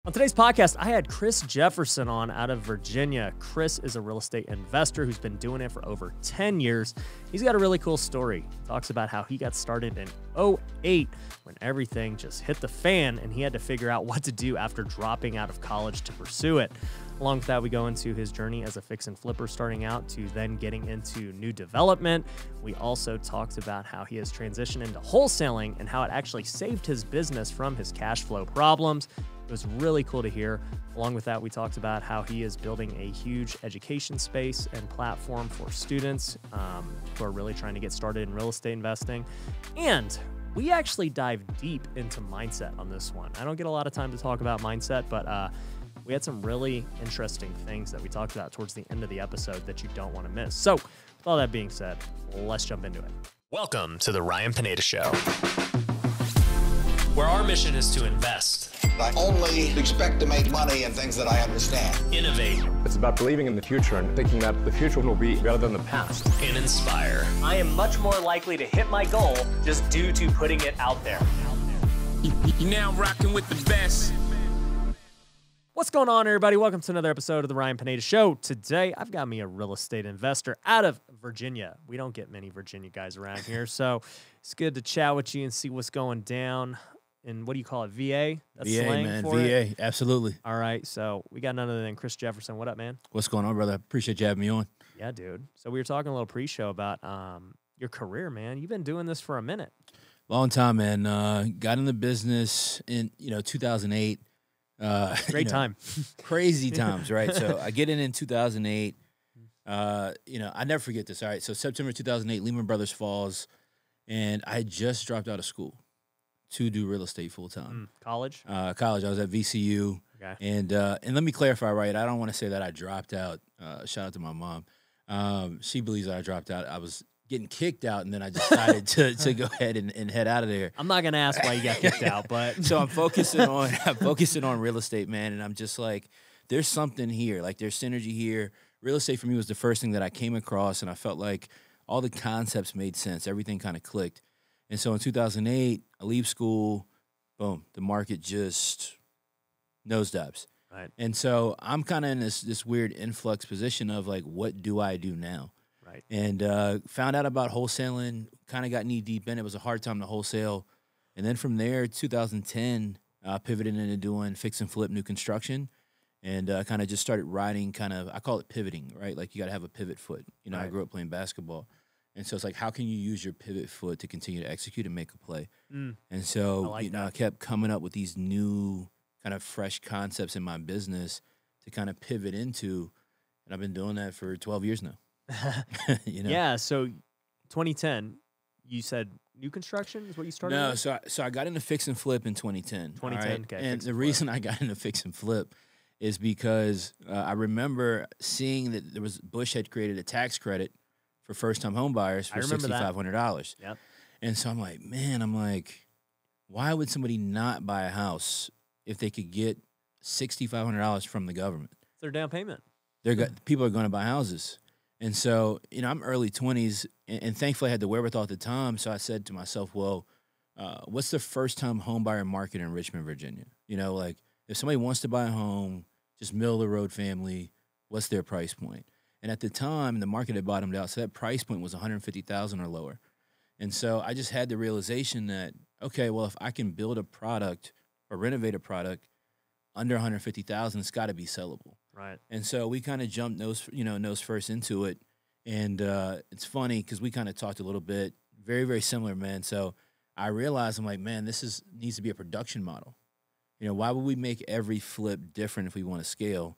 On today's podcast, I had Chris Jefferson on out of Virginia. Chris is a real estate investor who's been doing it for over 10 years. He's got a really cool story. He talks about how he got started in '08 when everything just hit the fan and he had to figure out what to do after dropping out of college to pursue it. Along with that, we go into his journey as a fix and flipper starting out to then getting into new development. We also talked about how he has transitioned into wholesaling and how it actually saved his business from his cash flow problems. It was really cool to hear. Along with that, we talked about how he is building a huge education space and platform for students who are really trying to get started in real estate investing. And we actually dive deep into mindset on this one. I don't get a lot of time to talk about mindset, but we had some really interesting things that we talked about towards the end of the episode that you don't want to miss. So with all that being said, let's jump into it. Welcome to the Ryan Pineda Show, where our mission is to invest, I only expect to make money in things that I understand. innovate, It's about believing in the future and thinking that the future will be better than the past. and inspire. I am much more likely to hit my goal just due to putting it out there. You now rocking with the best. What's going on, everybody? Welcome to another episode of the Ryan Pineda Show. Today, I've got me a real estate investor out of Virginia. We don't get many Virginia guys around here, so it's good to chat with you and see what's going down. And what do you call it, VA? That's VA, slang man. for VA, it? absolutely. All right, so we got none other than Chris Jefferson. What up, man? What's going on, brother? I appreciate you having me on. Yeah, dude. So we were talking a little pre-show about your career, man. You've been doing this for a minute. Long time, man. Got in the business in 2008. Great time. Crazy times, right? So I get in 2008. I never forget this. All right, so September 2008, Lehman Brothers falls, and I had just dropped out of school to do real estate full time. College? College, I was at VCU. Okay. And let me clarify, right? I don't want to say that I dropped out. Shout out to my mom. She believes that I dropped out. I was getting kicked out, and then I decided to go ahead and head out of there. I'm not going to ask why you got kicked out, but... So I'm focusing on real estate, man, and I'm just like, there's something here. Like, there's synergy here. Real estate for me was the first thing that I came across, and I felt like all the concepts made sense. Everything kind of clicked. And so in 2008, I leave school, boom, the market just nosedives. Right. And so I'm kind of in this weird influx position of like, what do I do now? Right. And found out about wholesaling, kind of got knee deep in it. It was a hard time to wholesale. And then from there, 2010, pivoted into doing fix and flip new construction and kind of just started riding I call it pivoting, right? Like you got to have a pivot foot. Right. I grew up playing basketball. And so it's like, how can you use your pivot foot to continue to execute and make a play? And so, I kept coming up with these new kind of fresh concepts in my business to kind of pivot into. And I've been doing that for 12 years now. Yeah, so 2010, you said new construction is what you started No, with? so I got into fix and flip in 2010. 2010, all right? okay, And fix the and reason I got into fix and flip is because I remember seeing that Bush had created a tax credit for first-time home buyers for $6,500. Yep. And so I'm like, why would somebody not buy a house if they could get $6,500 from the government? It's their down payment. People are going to buy houses. And so, I'm early 20s, and thankfully I had the wherewithal at the time, so I said to myself, well, what's the first-time home buyer market in Richmond, Virginia? Like, if somebody wants to buy a home, just middle-of-the-road family, what's their price point? And at the time, the market had bottomed out, so that price point was $150,000 or lower. And so I just had the realization that, okay, well, if I can build a product or renovate a product under $150,000, it's got to be sellable. Right. And so we kind of jumped nose first into it. And it's funny because we kind of talked a little bit, very, very similar, man. So I realized, I'm like, man, needs to be a production model. Why would we make every flip different if we want to scale?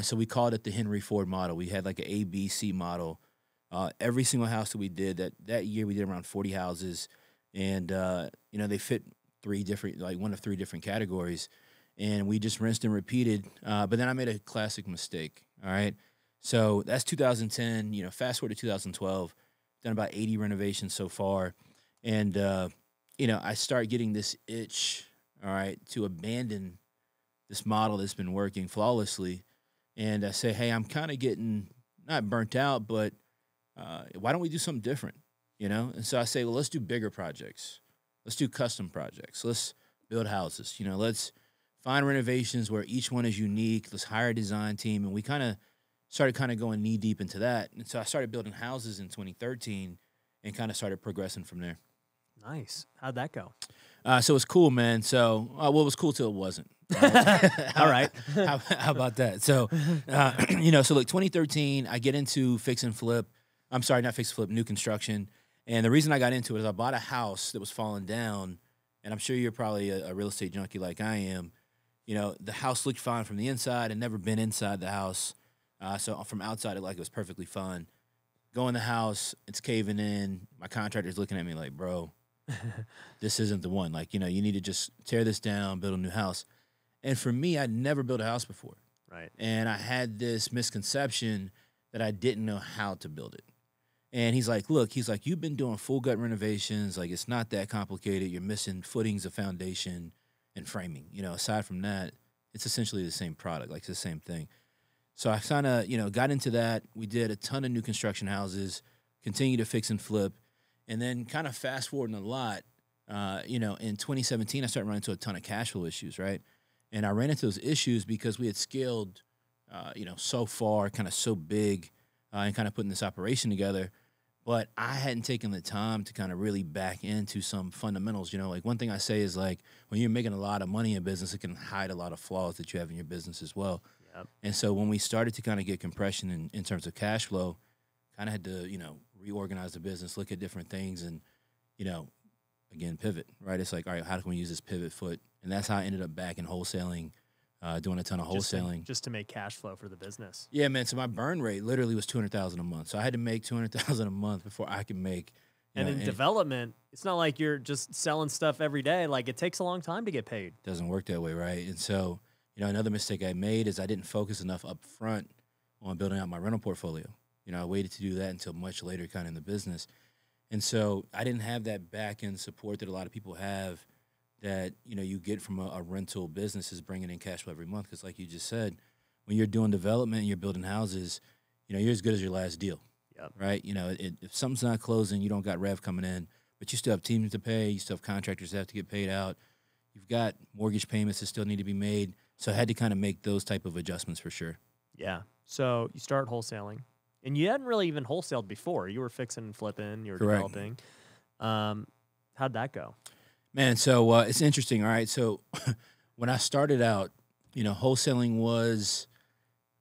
So we called it the Henry Ford model. We had like an A, B, C model. Every single house that we did, that year we did around 40 houses. And, they fit one of three different categories. And we just rinsed and repeated. But then I made a classic mistake, all right? So that's 2010. Fast forward to 2012, done about 80 renovations so far. And, I start getting this itch, all right, to abandon this model that's been working flawlessly. And I say, hey, I'm kind of getting not burnt out, but why don't we do something different, And so I say, well, let's do bigger projects. Let's do custom projects. Let's build houses. Let's find renovations where each one is unique. Let's hire a design team. And we kind of started going knee deep into that. And so I started building houses in 2013 and kind of started progressing from there. Nice. How'd that go? So it was cool, man. So, well, it was cool till it wasn't. All right. How about that? So, so look, 2013, I get into fix and flip. I'm sorry, not fix and flip, new construction. And the reason I got into it is I bought a house that was falling down. And I'm sure you're probably a real estate junkie like I am. You know, the house looked fine from the inside. I'd never been inside the house. So from outside, it was perfectly fine. Go in the house, it's caving in. My contractor's looking at me like, bro, this isn't the one. Like, you need to just tear this down, build a new house. And for me, I'd never built a house before. Right. And I had this misconception that I didn't know how to build it. And he's like, look, you've been doing full gut renovations. Like, it's not that complicated. You're missing footings of foundation and framing. Aside from that, it's essentially the same product. Like, it's the same thing. So I kind of, got into that. We did a ton of new construction houses, continued to fix and flip. And then kind of fast forwarding a lot, in 2017, I started running into a ton of cash flow issues, right? And I ran into those issues because we had scaled, so far, kind of so big, and kind of putting this operation together. But I hadn't taken the time to kind of really back into some fundamentals. Like one thing I say is like when you're making a lot of money in business, it can hide a lot of flaws that you have in your business as well. Yep. And so when we started to kind of get compression in terms of cash flow, kind of had to, reorganize the business, look at different things and, again, pivot, right? It's like, all right, how can we use this pivot foot? And that's how I ended up back in wholesaling, doing a ton of wholesaling. Just to make cash flow for the business. Yeah, man. So my burn rate literally was $200,000 a month. So I had to make $200,000 a month before I could make. And in development, it's not like you're just selling stuff every day. Like it takes a long time to get paid. Doesn't work that way, right? And so, another mistake I made is I didn't focus enough up front on building out my rental portfolio. I waited to do that until much later kind of in the business. And so I didn't have that back-end support that a lot of people have that, you get from a rental business is bringing in cash flow every month. Because like you just said, when you're doing development and you're building houses, you're as good as your last deal. Yep. Right? If something's not closing, you don't got rev coming in, but you still have teams to pay. You still have contractors that have to get paid out. You've got mortgage payments that still need to be made. So I had to kind of make those type of adjustments for sure. Yeah. So you start wholesaling. And you hadn't really even wholesaled before. You were fixing and flipping. You were Correct. Developing. How'd that go? Man, so it's interesting. All right. So when I started out, wholesaling was,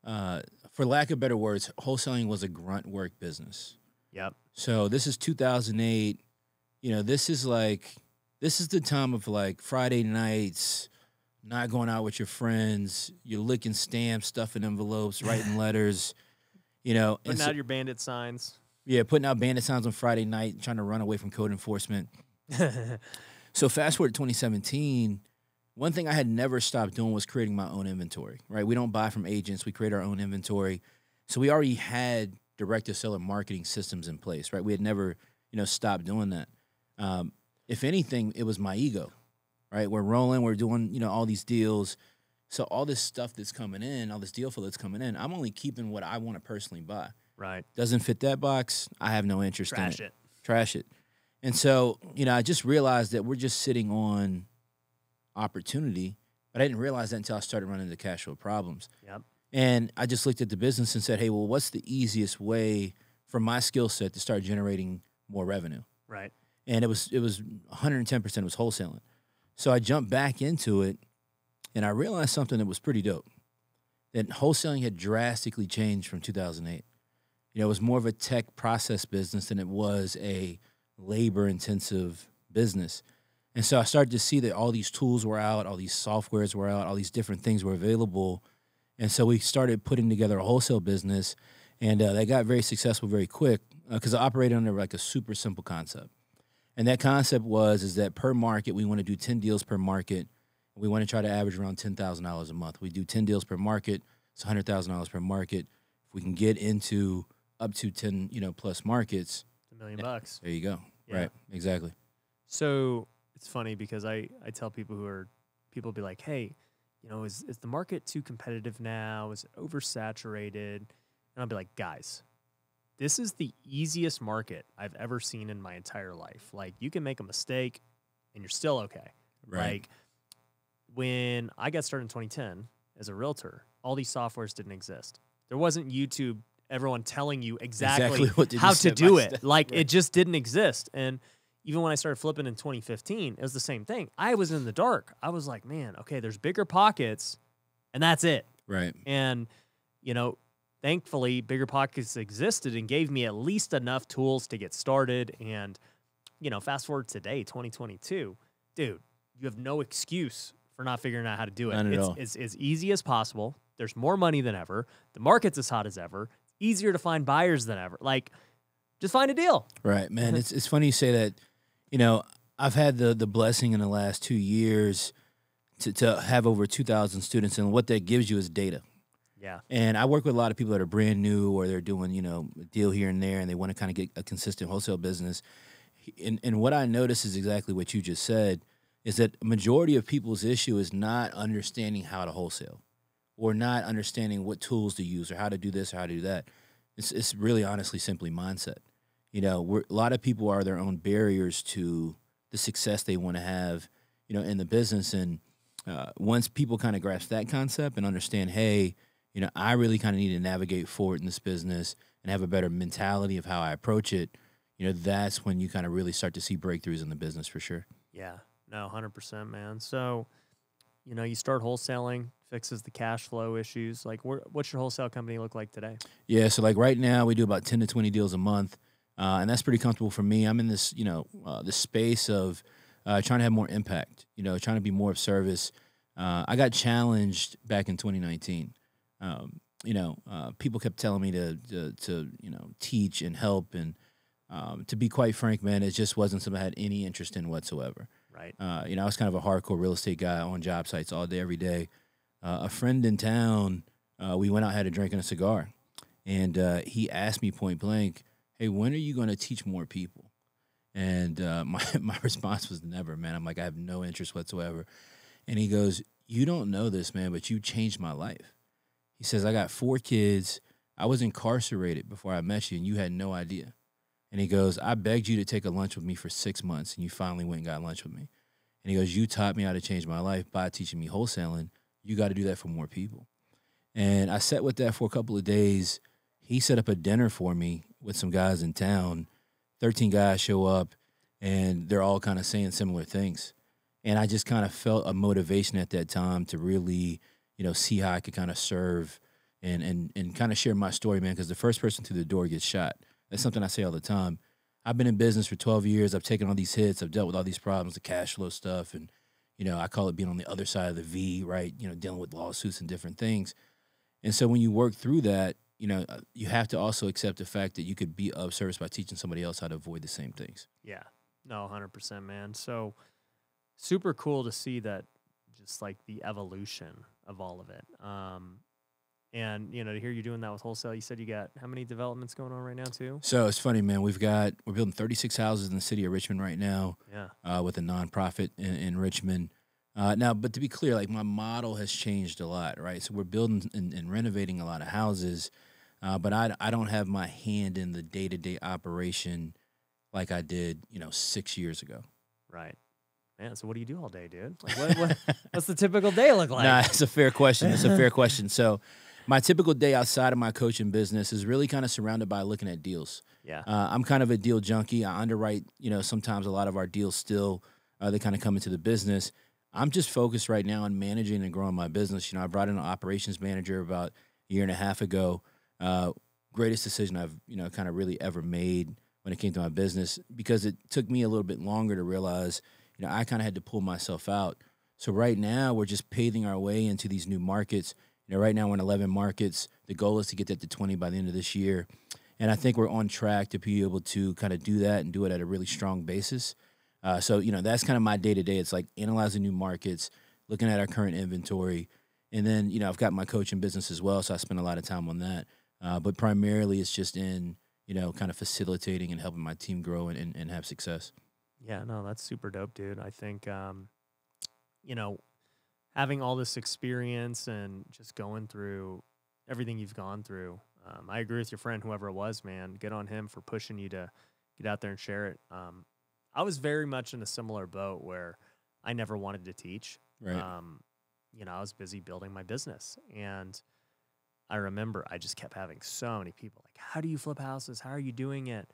for lack of better words, wholesaling was a grunt work business. Yep. So this is 2008. This is the time of like Friday nights, not going out with your friends. You're licking stamps, stuffing envelopes, writing letters. Putting out your bandit signs. Yeah, putting out bandit signs on Friday night, trying to run away from code enforcement. So fast forward to 2017, one thing I had never stopped doing was creating my own inventory, right? We don't buy from agents. We create our own inventory. So we already had direct-to-seller marketing systems in place, right? We had never, stopped doing that. If anything, it was my ego, right? We're rolling. We're doing, all these deals. So all this stuff that's coming in, all this deal flow that's coming in, I'm only keeping what I want to personally buy. Right. Doesn't fit that box, I have no interest in it. Trash it. Trash it. And so, I just realized that we're just sitting on opportunity, but I didn't realize that until I started running into cash flow problems. Yep. And I just looked at the business and said, hey, well, what's the easiest way for my skill set to start generating more revenue? Right. And it was 110% was wholesaling. So I jumped back into it. And I realized something that was pretty dope, that wholesaling had drastically changed from 2008. It was more of a tech process business than it was a labor-intensive business. And so I started to see that all these tools were out, all these softwares were out, all these different things were available. And so we started putting together a wholesale business, and that got very successful very quick because I operated under like a super simple concept. And that concept is that per market, we want to do 10 deals per market. We want to try to average around $10,000 a month. We do 10 deals per market. It's $100,000 per market. If we can get into up to 10, plus markets, $1 million. There you go. Yeah. Right. Exactly. So it's funny because I tell people people be like, hey, is the market too competitive now? Is it oversaturated? And I'll be like, guys, this is the easiest market I've ever seen in my entire life. Like, you can make a mistake and you're still okay. Right. Like, when I got started in 2010 as a realtor, all these softwares didn't exist. There wasn't YouTube, everyone telling you exactly what to do how to step do by it. step. Like, Right. it just didn't exist. And even when I started flipping in 2015, it was the same thing. I was in the dark. I was like, man, okay, there's bigger pockets, and that's it. Right. And, you know, thankfully, bigger pockets existed and gave me at least enough tools to get started. And, you know, fast forward today, 2022, dude, you have no excuse for not figuring out how to do it. None at all. It's as easy as possible. There's more money than ever. The market's as hot as ever. It's easier to find buyers than ever. Like, just find a deal. Right, man. It's funny you say that. You know, I've had the blessing in the last 2 years to have over 2,000 students, and what that gives you is data. Yeah. And I work with a lot of people that are brand new, or they're doing, you know, a deal here and there, and they want to kind of get a consistent wholesale business. And what I notice is exactly what you just said, is that a majority of people's issue is not understanding how to wholesale, or not understanding what tools to use, or how to do this, or how to do that. It's really honestly simply mindset. You know, a lot of people are their own barriers to the success they want to have, you know, in the business. And once people kind of grasp that concept and understand, hey, you know, I really kind of need to navigate forward in this business and have a better mentality of how I approach it, you know, that's when you kind of really start to see breakthroughs in the business for sure. Yeah. No, 100%, man. So, you know, you start wholesaling, fixes the cash flow issues. Like, what's your wholesale company look like today? Yeah, so like right now we do about 10 to 20 deals a month, and that's pretty comfortable for me. I'm in this, you know, this space of trying to have more impact, you know, trying to be more of service. I got challenged back in 2019. You know, people kept telling me to you know, teach and help, and to be quite frank, man, it just wasn't something I had any interest in whatsoever. Right. You know, I was kind of a hardcore real estate guy on job sites all day, every day. A friend in town, we went out, had a drink and a cigar, and he asked me point blank, "Hey, when are you going to teach more people?" And my response was never, man. I'm like, I have no interest whatsoever. And he goes, "You don't know this, man, but you changed my life." He says, "I got 4 kids. I was incarcerated before I met you, and you had no idea." And he goes, "I begged you to take a lunch with me for 6 months, and you finally went and got lunch with me." And he goes, "You taught me how to change my life by teaching me wholesaling. You got to do that for more people." And I sat with that for a couple of days. He set up a dinner for me with some guys in town. 13 guys show up, and they're all kind of saying similar things. And I just kind of felt a motivation at that time to really, you know, see how I could kind of serve and kind of share my story, man, because the first person through the door gets shot. That's something I say all the time. I've been in business for 12 years. I've taken all these hits. I've dealt with all these problems, the cash flow stuff, and, you know, I call it being on the other side of the V, right? You know, dealing with lawsuits and different things. And so when you work through that, you know, you have to also accept the fact that you could be of service by teaching somebody else how to avoid the same things. Yeah. No, 100%, man. So super cool to see that, just like the evolution of all of it. And, you know, to hear you doing that with wholesale, you said you got how many developments going on right now too? So it's funny, man. We're building 36 houses in the city of Richmond right now. Yeah. With a nonprofit in Richmond. Now, but to be clear, like, my model has changed a lot, right? So we're building and renovating a lot of houses, but I don't have my hand in the day-to-day operation like I did, you know, 6 years ago. Right. Man, so what do you do all day, dude? Like, what's the typical day look like? Nah, it's a fair question. It's a fair question. So my typical day outside of my coaching business is really kind of surrounded by looking at deals. Yeah. I'm kind of a deal junkie. I underwrite, you know, sometimes a lot of our deals still, they kind of come into the business. I'm just focused right now on managing and growing my business. You know, I brought in an operations manager about a year and a half ago. Greatest decision I've, you know, kind of really ever made when it came to my business, because it took me a little bit longer to realize, you know, I kind of had to pull myself out. So right now we're just paving our way into these new markets. You know, right now we're in 11 markets. The goal is to get that to 20 by the end of this year. And I think we're on track to be able to kind of do that and do it at a really strong basis. So, you know, that's kind of my day-to-day. It's like analyzing new markets, looking at our current inventory. And then, you know, I've got my coaching business as well, so I spend a lot of time on that. But primarily it's just in, you know, kind of facilitating and helping my team grow and have success. Yeah, no, that's super dope, dude. I think, you know, having all this experience and just going through everything you've gone through, I agree with your friend, whoever it was, man. Good on him for pushing you to get out there and share it. I was very much in a similar boat where I never wanted to teach. Right. I was busy building my business, and I remember I just kept having so many people like, how do you flip houses? How are you doing it?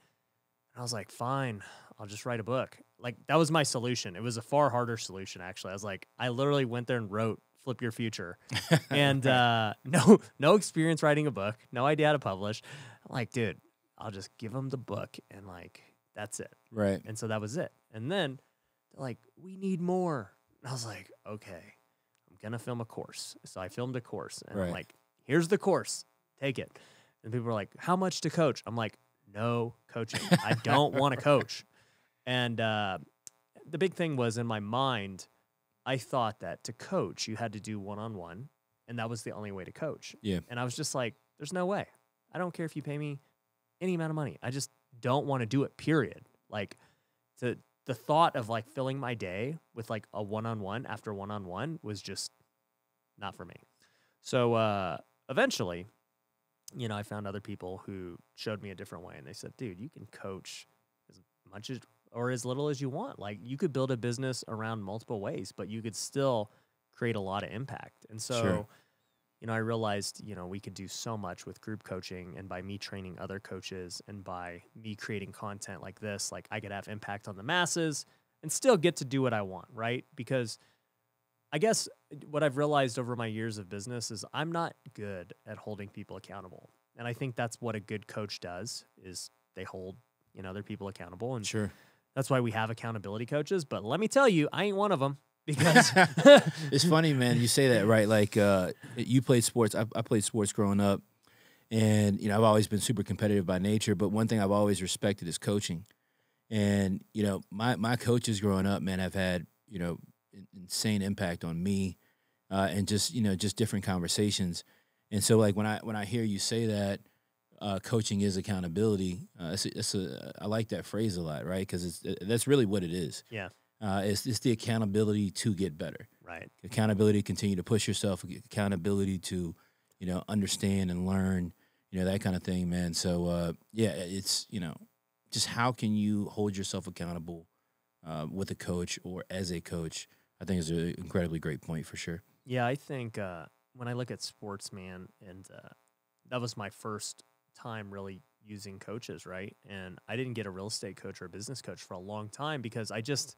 And I was like, fine, I'll just write a book. Like, that was my solution. It was a far harder solution, actually. I was like, I literally went there and wrote Flip Your Future. And no experience writing a book, no idea how to publish. I'm like, dude, I'll just give them the book and like, that's it. Right. And so that was it. And then they're like, we need more. And I was like, okay, I'm going to film a course. So I filmed a course and I'm like, here's the course, take it. And people were like, how much to coach? I'm like, no coaching. I don't want to coach. And the big thing was in my mind, I thought that to coach, you had to do one-on-one, and that was the only way to coach. Yeah. And I was just like, there's no way. I don't care if you pay me any amount of money. I just don't want to do it, period. Like, the thought of, like, filling my day with, like, a one-on-one after one-on-one was just not for me. So eventually, I found other people who showed me a different way, and they said, dude, you can coach as much as or as little as you want. Like, you could build a business around multiple ways, but you could still create a lot of impact. And so, I realized, we could do so much with group coaching, and by me training other coaches and by me creating content like this, like, I could have impact on the masses and still get to do what I want, right? Because I guess what I've realized over my years of business is I'm not good at holding people accountable. And I think that's what a good coach does, is they hold, their people accountable. And that's why we have accountability coaches. But let me tell you, I ain't one of them, because it's funny, man. You say that, right? Like, you played sports. I played sports growing up, and, I've always been super competitive by nature. But one thing I've always respected is coaching. And, my coaches growing up, man, have had, insane impact on me, and just different conversations. And so, like, when I hear you say that, coaching is accountability, I like that phrase a lot, right? Because that's really what it is. Yeah. It's the accountability to get better. Right. Accountability to continue to push yourself, accountability to, understand and learn, that kind of thing, man. So, it's, just how can you hold yourself accountable with a coach or as a coach, I think is an incredibly great point for sure. Yeah, I think when I look at sports, man, and that was my first time really using coaches, right? And I didn't get a real estate coach or a business coach for a long time because I just,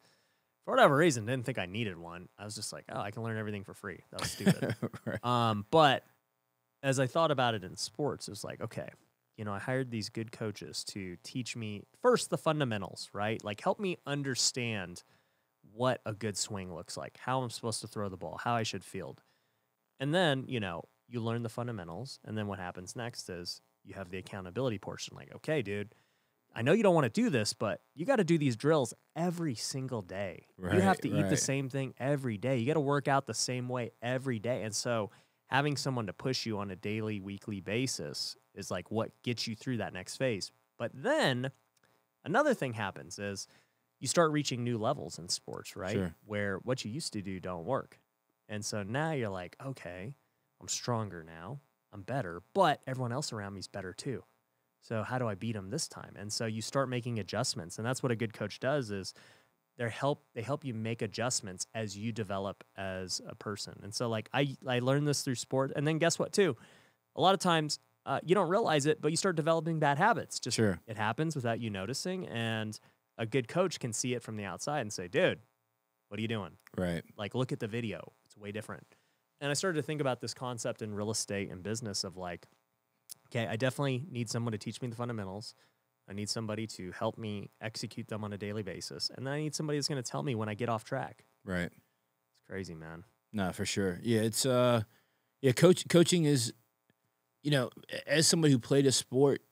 for whatever reason, didn't think I needed one. I was just like, oh, I can learn everything for free. That was stupid. Right. But as I thought about it in sports, it was like, okay, I hired these good coaches to teach me first the fundamentals, right? Like, help me understand what a good swing looks like, how I'm supposed to throw the ball, how I should field. And then, you learn the fundamentals. And then what happens next is you have the accountability portion. Like, okay, dude, I know you don't want to do this, but you got to do these drills every single day. Right, you have to eat the same thing every day. You got to work out the same way every day. And so having someone to push you on a daily, weekly basis is like what gets you through that next phase. But then another thing happens is you start reaching new levels in sports, right? Sure. Where what you used to do don't work. And so now you're like, okay, I'm stronger now. I'm better, but everyone else around me is better too. So how do I beat them this time? And so you start making adjustments. And that's what a good coach does is they help you make adjustments as you develop as a person. And so like I learned this through sport. And then guess what too? A lot of times you don't realize it, but you start developing bad habits. Just it happens without you noticing. And a good coach can see it from the outside and say, dude, what are you doing? Right. Like, look at the video. It's way different. And I started to think about this concept in real estate and business of like, okay, I definitely need someone to teach me the fundamentals. I need somebody to help me execute them on a daily basis. And then I need somebody that's going to tell me when I get off track. Right. It's crazy, man. No, for sure. Yeah, it's coaching is, as somebody who played a sport,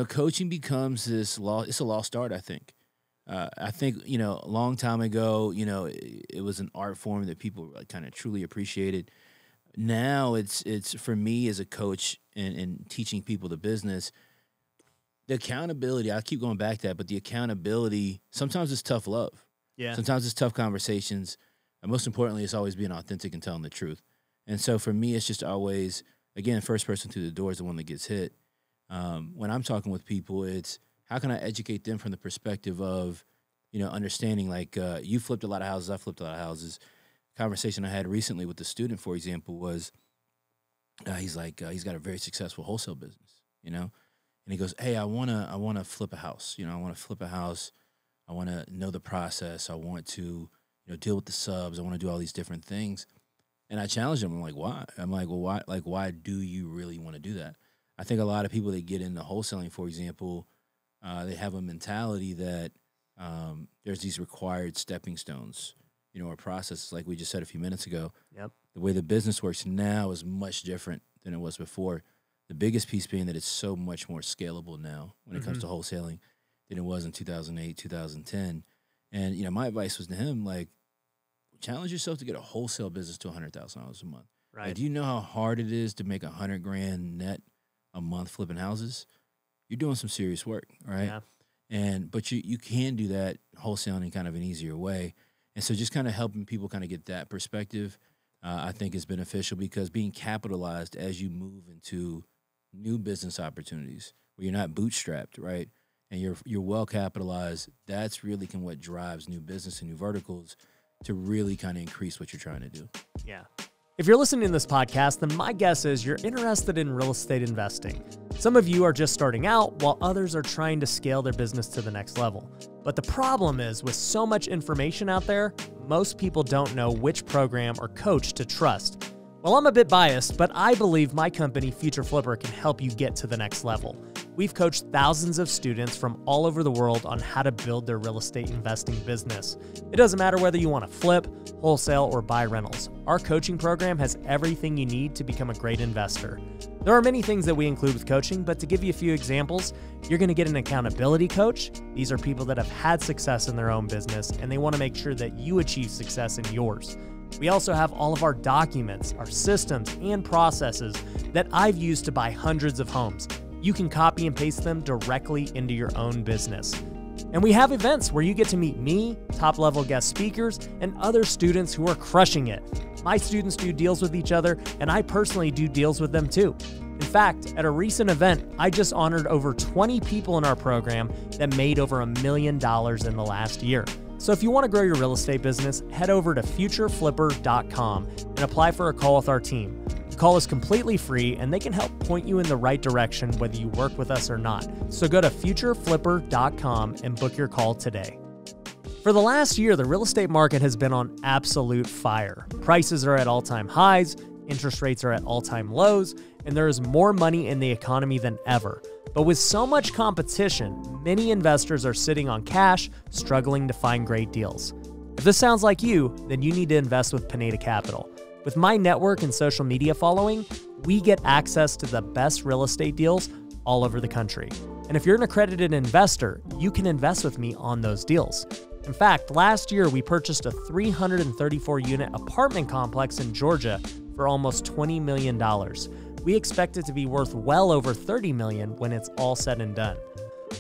coaching becomes it's a lost art, I think. I think, a long time ago, it was an art form that people kind of truly appreciated. Now it's for me as a coach and teaching people the business, the accountability, I keep going back to that, but the accountability, sometimes it's tough love. Yeah. Sometimes it's tough conversations. And most importantly, it's always being authentic and telling the truth. And so for me, it's just always, again, first person through the door is the one that gets hit. When I'm talking with people, it's how can I educate them from the perspective of, understanding like you flipped a lot of houses, I flipped a lot of houses. conversation I had recently with the student, for example, was he's like, he's got a very successful wholesale business, you know? And he goes, hey, I wanna flip a house. You know, I want to flip a house. I want to know the process. I want to, you know, deal with the subs. I want to do all these different things. And I challenged him. I'm like, why? I'm like, well, why? Like, why do you really want to do that? I think a lot of people that get into wholesaling, for example, they have a mentality that there's these required stepping stones, you know, or processes, like we just said a few minutes ago. Yep. The way the business works now is much different than it was before. The biggest piece being that it's so much more scalable now when it comes to wholesaling than it was in 2008, 2010. And, you know, my advice was to him, like, challenge yourself to get a wholesale business to $100,000 a month. Right. Like, do you know how hard it is to make $100,000 net a month flipping houses? You're doing some serious work, right? Yeah. But you can do that wholesaling in kind of an easier way. And so just kind of helping people kind of get that perspective, I think is beneficial, because being capitalized as you move into new business opportunities where you're not bootstrapped, right? And you're well capitalized, that's really what drives new business and new verticals to really kind of increase what you're trying to do. Yeah. If you're listening to this podcast, then my guess is you're interested in real estate investing. Some of you are just starting out, while others are trying to scale their business to the next level. But the problem is, with so much information out there, most people don't know which program or coach to trust. Well, I'm a bit biased, but I believe my company, Future Flipper, can help you get to the next level. We've coached thousands of students from all over the world on how to build their real estate investing business. It doesn't matter whether you want to flip, wholesale, or buy rentals. Our coaching program has everything you need to become a great investor. There are many things that we include with coaching, but to give you a few examples, you're going to get an accountability coach. These are people that have had success in their own business, and they want to make sure that you achieve success in yours. We also have all of our documents, our systems, and processes that I've used to buy hundreds of homes. You can copy and paste them directly into your own business. And we have events where you get to meet me, top-level guest speakers, and other students who are crushing it. My students do deals with each other, and I personally do deals with them too. In fact, at a recent event, I just honored over 20 people in our program that made over $1 million in the last year. So if you want to grow your real estate business, head over to futureflipper.com and apply for a call with our team. The call is completely free, and they can help point you in the right direction whether you work with us or not. So go to futureflipper.com and book your call today. For the last year, the real estate market has been on absolute fire. Prices are at all-time highs, interest rates are at all-time lows, and there is more money in the economy than ever. But with so much competition, many investors are sitting on cash, struggling to find great deals. If this sounds like you, then you need to invest with Pineda Capital. With my network and social media following, we get access to the best real estate deals all over the country. And if you're an accredited investor, you can invest with me on those deals. In fact, last year we purchased a 334-unit apartment complex in Georgia for almost $20 million. We expect it to be worth well over $30 million when it's all said and done.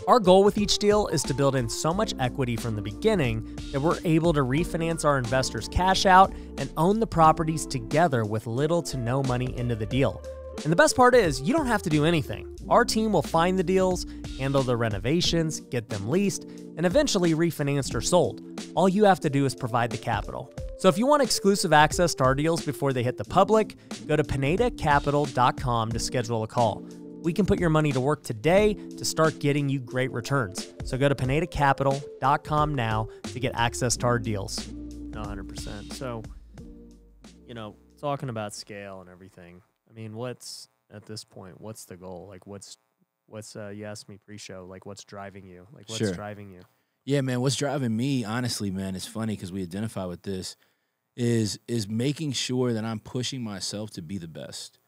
Our goal with each deal is to build in so much equity from the beginning that we're able to refinance our investors' cash out and own the properties together with little to no money into the deal. And the best part is, you don't have to do anything. Our team will find the deals, handle the renovations, get them leased, and eventually refinanced or sold. All you have to do is provide the capital. So if you want exclusive access to our deals before they hit the public, go to pinedacapital.com to schedule a call. We can put your money to work today to start getting you great returns. So go to pinedacapital.com now to get access to our deals. No, 100%. So, you know, talking about scale and everything, I mean, at this point, what's the goal? Like, what's you asked me pre-show, like, what's driving you? Like, what's driving you? Yeah, man, what's driving me, honestly, man, it's funny because we identify with this, is making sure that I'm pushing myself to be the best.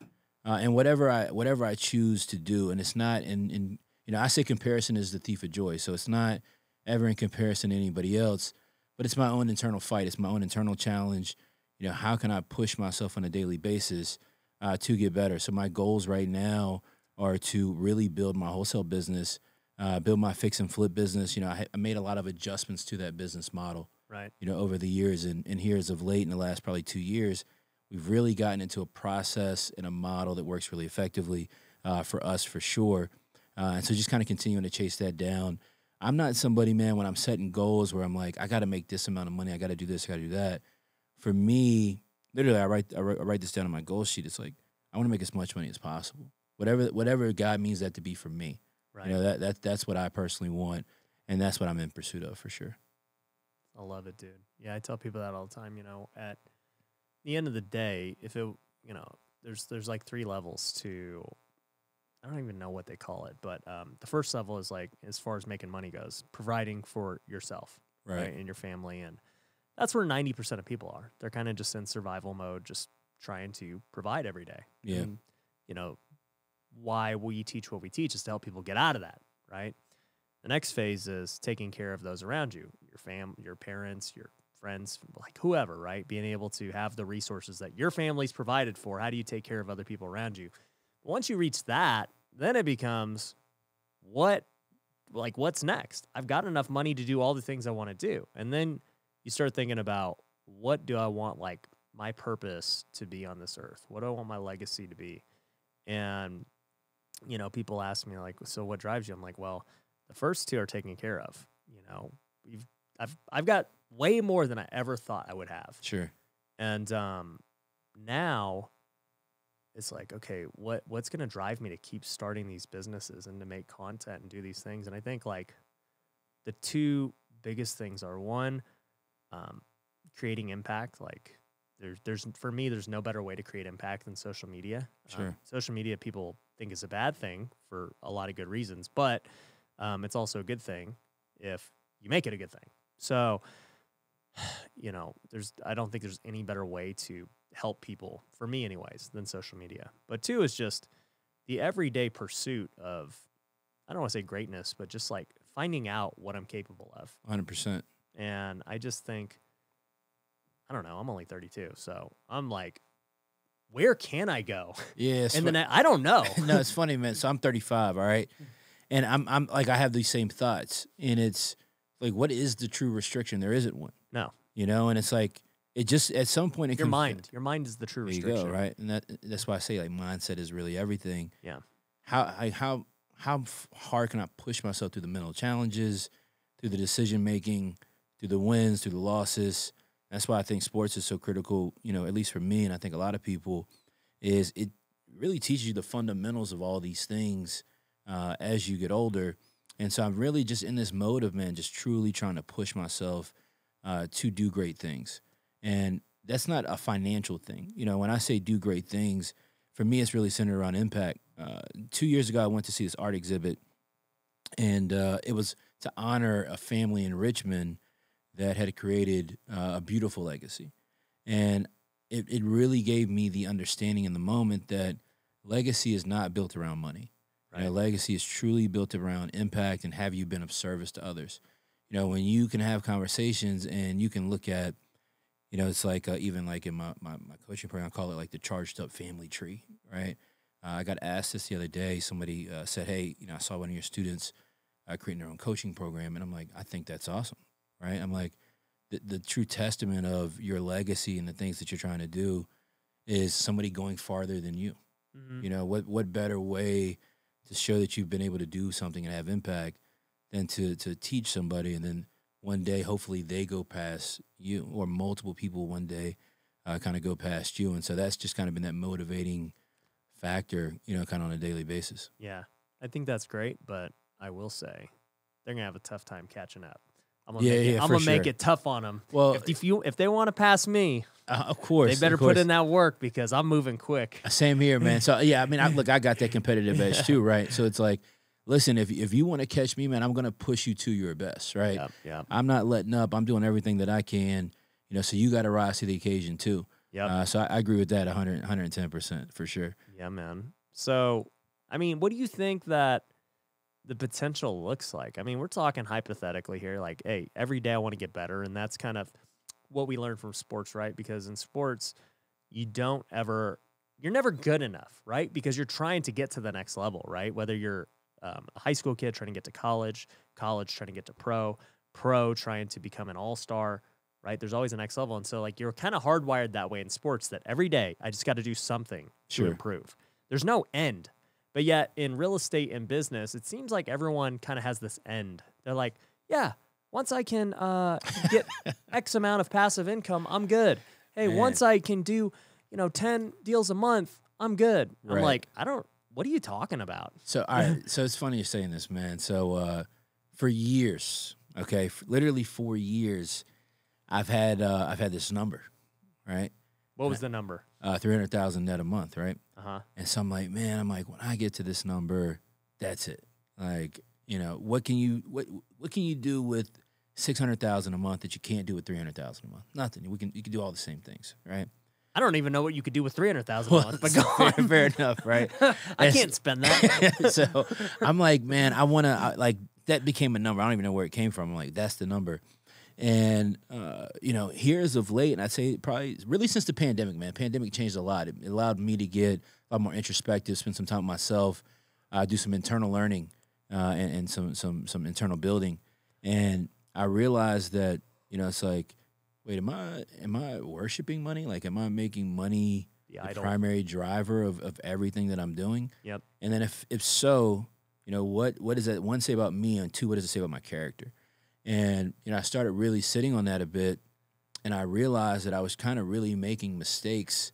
And whatever I choose to do, and it's not in you know, I say comparison is the thief of joy, so it's not ever in comparison to anybody else, but it's my own internal fight. It's my own internal challenge. You know, how can I push myself on a daily basis to get better? So my goals right now are to really build my wholesale business, build my fix and flip business. You know, I made a lot of adjustments to that business model, right? You know, over the years, and here as of late in the last probably 2 years, we've really gotten into a process and a model that works really effectively for us, for sure. And so just kind of continuing to chase that down. I'm not somebody, man, when I'm setting goals where I'm like, I got to make this amount of money, I got to do this, I got to do that. for me, literally, I write this down on my goal sheet. It's like, I want to make as much money as possible. Whatever God means that to be for me. Right. You know, that's what I personally want, and that's what I'm in pursuit of for sure. I love it, dude. Yeah, I tell people that all the time. You know, at the end of the day, if it, you know, there's like 3 levels to, I don't even know what they call it, but the first level is like, as far as making money goes, providing for yourself, right, and your family, and that's where 90% of people are. They're kind of just in survival mode, just trying to provide every day. Yeah. And, you know, why we teach what we teach is to help people get out of that, right? The next phase is taking care of those around you, your parents, your friends, like whoever, right? Being able to have the resources that your family's provided for. How do you take care of other people around you? Once you reach that, then it becomes what's next? I've got enough money to do all the things I want to do. And then you start thinking about, what do I want, like, my purpose to be on this earth? What do I want my legacy to be? And, you know, people ask me, like, so what drives you? I'm like, well, the first 2 are taken care of. You know, I've got way more than I ever thought I would have. Sure. And now it's like, okay, what's going to drive me to keep starting these businesses and to make content and do these things? And I think, like, the 2 biggest things are, one, creating impact. Like, there's for me, there's no better way to create impact than social media. Sure. Social media, people think is a bad thing for a lot of good reasons, but it's also a good thing if you make it a good thing. So, you know, I don't think there's any better way to help people, for me anyways, than social media. But 2 is just the everyday pursuit of, I don't want to say greatness, but just like finding out what I'm capable of. 100%. And I just think, I don't know, I'm only 32, so I'm like, where can I go? Yeah. And then I don't know. No, it's funny, man. So I'm 35, all right? And I'm like, I have these same thoughts. And it's like, what is the true restriction? There isn't one. No. You know, and it's like, it just, at some point, Your mind is the true there you restriction. go, right? And that's why I say, like, mindset is really everything. Yeah. How hard can I push myself through the mental challenges, through the decision making, through the wins, through the losses? That's why I think sports is so critical, you know, at least for me, and I think a lot of people, is it really teaches you the fundamentals of all these things as you get older. And so I'm really just in this mode of, man, just truly trying to push myself to do great things. And that's not a financial thing. You know, when I say do great things, for me, it's really centered around impact. 2 years ago, I went to see this art exhibit, and it was to honor a family in Richmond that had created a beautiful legacy. And it really gave me the understanding in the moment that legacy is not built around money. Right. You know, legacy is truly built around impact and have you been of service to others. You know, when you can have conversations and you can look at, you know, it's like even like in my coaching program, I call it like the charged up family tree, right? I got asked this the other day. Somebody said, hey, you know, I saw one of your students creating their own coaching program. And I'm like, I think that's awesome. Right? I'm like, the true testament of your legacy and the things that you're trying to do is somebody going farther than you. Mm-hmm. You know, what better way to show that you've been able to do something and have impact than to teach somebody, and then one day, hopefully, they go past you, or multiple people one day kind of go past you. And so that's just kind of been that motivating factor, you know, kind of on a daily basis. Yeah, I think that's great, but I will say they're going to have a tough time catching up. I'm gonna make it tough on them. Well, if they want to pass me, of course, they better put in that work, because I'm moving quick. Same here, man. So yeah, I mean, I got that competitive edge too, right? So it's like, listen, if you want to catch me, man, I'm gonna push you to your best, right? Yeah. I'm not letting up. I'm doing everything that I can, you know. So you got to rise to the occasion too. Yeah. So I agree with that 110% for sure. Yeah, man. So, I mean, what do you think that the potential looks like? I mean, we're talking hypothetically here, like, hey, every day I want to get better. And that's kind of what we learn from sports, right? Because in sports, you're never good enough, right? Because you're trying to get to the next level, right? Whether you're a high school kid trying to get to college trying to get to pro trying to become an all-star, right? There's always a next level. And so, like, you're kind of hardwired that way in sports, that every day I just got to do something to improve. There's no end. But yet in real estate and business, it seems like everyone kind of has this end. They're like, yeah, once I can get X amount of passive income, I'm good. hey, Man. once I can do, 10 deals a month, I'm good. I'm Right. like, what are you talking about? So, all right. So it's funny you're saying this, man. So, for years, okay, literally 4 years, I've had this number, right? What was the number? 300,000 net a month, right? Uh-huh. And so I'm like, when I get to this number, that's it. Like, what can you do with 600,000 a month that you can't do with 300,000 a month? Nothing. You can do all the same things, right? I don't even know what you could do with 300,000 a month, but go on. fair enough, right? I can't spend that. So I'm like, man, I want to, like, that became a number. I don't even know where it came from. I'm like, that's the number. And, here as of late, and I'd say probably really since the pandemic, man, pandemic changed a lot. It allowed me to get a lot more introspective, spend some time with myself, do some internal learning and some internal building. And I realized that, it's like, wait, am I worshiping money? Like, am I making money the idol. primary driver of everything that I'm doing? Yep. And then if so, what does that, one, say about me, and two, what does it say about my character? And, I started really sitting on that a bit, and I realized that I was kind of really making mistakes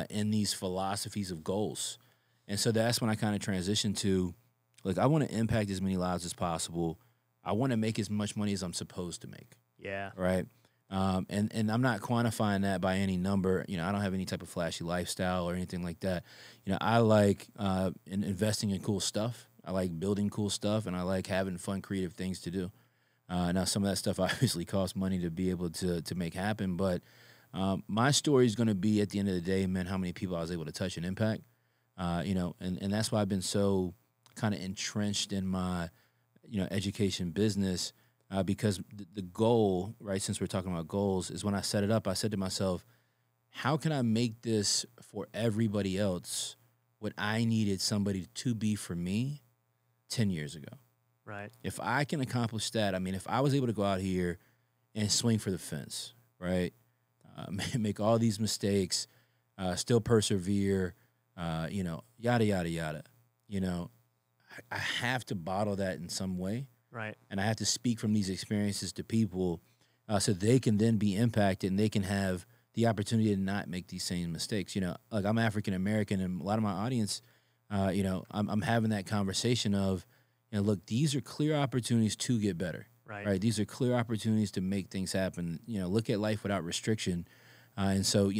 in these philosophies of goals. And so that's when I kind of transitioned to, like, I want to impact as many lives as possible. I want to make as much money as I'm supposed to make. Yeah. Right. And I'm not quantifying that by any number. I don't have any type of flashy lifestyle or anything like that. I like investing in cool stuff. I like building cool stuff, and I like having fun, creative things to do. Now, some of that stuff obviously costs money to be able to make happen, but my story is going to be, at the end of the day, man, how many people I was able to touch and impact. And that's why I've been so kind of entrenched in my, education business. Because the goal, right, since we're talking about goals, is when I set it up, I said to myself, how can I make this for everybody else what I needed somebody to be for me 10 years ago? Right. If I can accomplish that, if I was able to go out here and swing for the fence, right, make all these mistakes, still persevere, yada, yada, yada, I have to bottle that in some way. Right. And I have to speak from these experiences to people so they can then be impacted and they can have the opportunity to not make these same mistakes. Like, I'm African-American, and a lot of my audience, I'm having that conversation of, look, these are clear opportunities to get better. Right. These are clear opportunities to make things happen. Look at life without restriction. And so,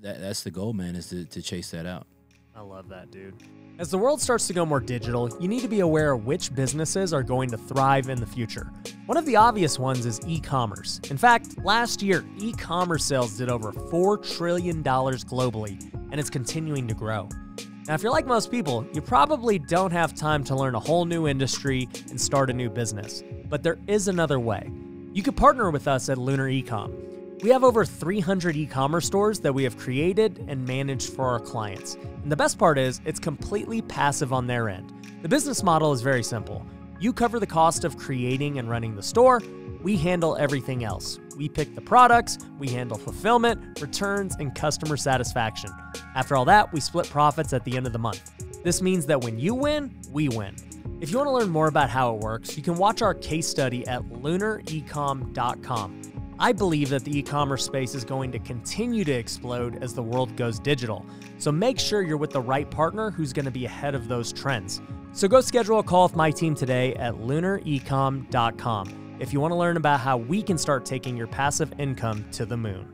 that's the goal, man, is to chase that out. I love that, dude. As the world starts to go more digital, you need to be aware of which businesses are going to thrive in the future. One of the obvious ones is e-commerce. In fact, last year, e-commerce sales did over $4 trillion globally, and it's continuing to grow. Now, if you're like most people, you probably don't have time to learn a whole new industry and start a new business. But there is another way. You could partner with us at Lunar Ecom. We have over 300 e-commerce stores that we have created and managed for our clients. And the best part is, it's completely passive on their end. The business model is very simple. You cover the cost of creating and running the store. We handle everything else. We pick the products, we handle fulfillment, returns, and customer satisfaction. After all that, we split profits at the end of the month. This means that when you win, we win. If you want to learn more about how it works, you can watch our case study at lunarecom.com. I believe that the e-commerce space is going to continue to explode as the world goes digital. So make sure you're with the right partner who's going to be ahead of those trends. So go schedule a call with my team today at lunarecom.com if you want to learn about how we can start taking your passive income to the moon.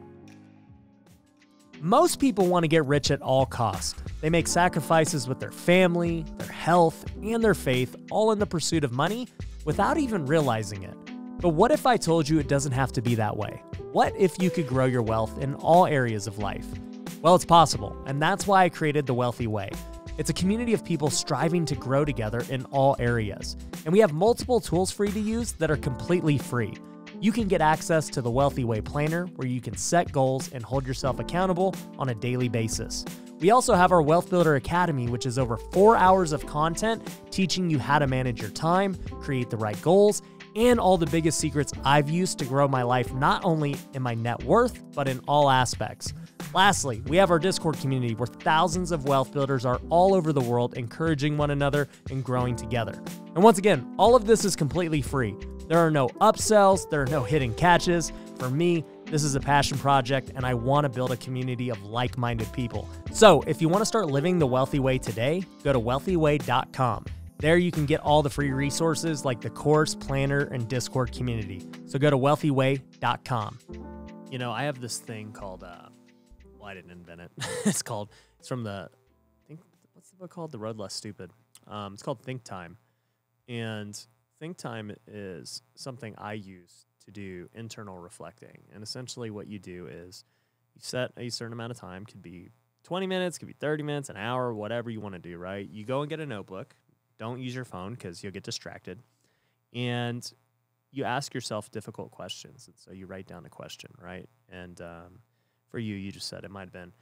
Most people want to get rich at all costs. They make sacrifices with their family, their health, and their faith, all in the pursuit of money without even realizing it. But what if I told you it doesn't have to be that way? What if you could grow your wealth in all areas of life? Well, it's possible, and that's why I created The Wealthy Way. It's a community of people striving to grow together in all areas. And we have multiple tools for you to use that are completely free. You can get access to the Wealthy Way Planner, where you can set goals and hold yourself accountable on a daily basis. We also have our Wealth Builder Academy, which is over 4 hours of content teaching you how to manage your time, create the right goals, and all the biggest secrets I've used to grow my life, not only in my net worth, but in all aspects. Lastly, we have our Discord community where thousands of wealth builders are all over the world encouraging one another and growing together. And once again, all of this is completely free. There are no upsells, there are no hidden catches. For me, This is a passion project, and I want to build a community of like-minded people. So if you want to start living the wealthy way today, go to wealthyway.com. There you can get all the free resources like the course, planner, and Discord community. So go to wealthyway.com. You know, I have this thing called, well, I didn't invent it. It's from what's the book called? The Road Less Stupid. It's called Think Time. And Think Time is something I use to do internal reflecting. And essentially what you do is you set a certain amount of time, could be 20 minutes, could be 30 minutes, an hour, whatever you want to do, right? You go and get a notebook. Don't use your phone because you'll get distracted. And you ask yourself difficult questions. And so you write down a question, right? And for you just said, it might have been,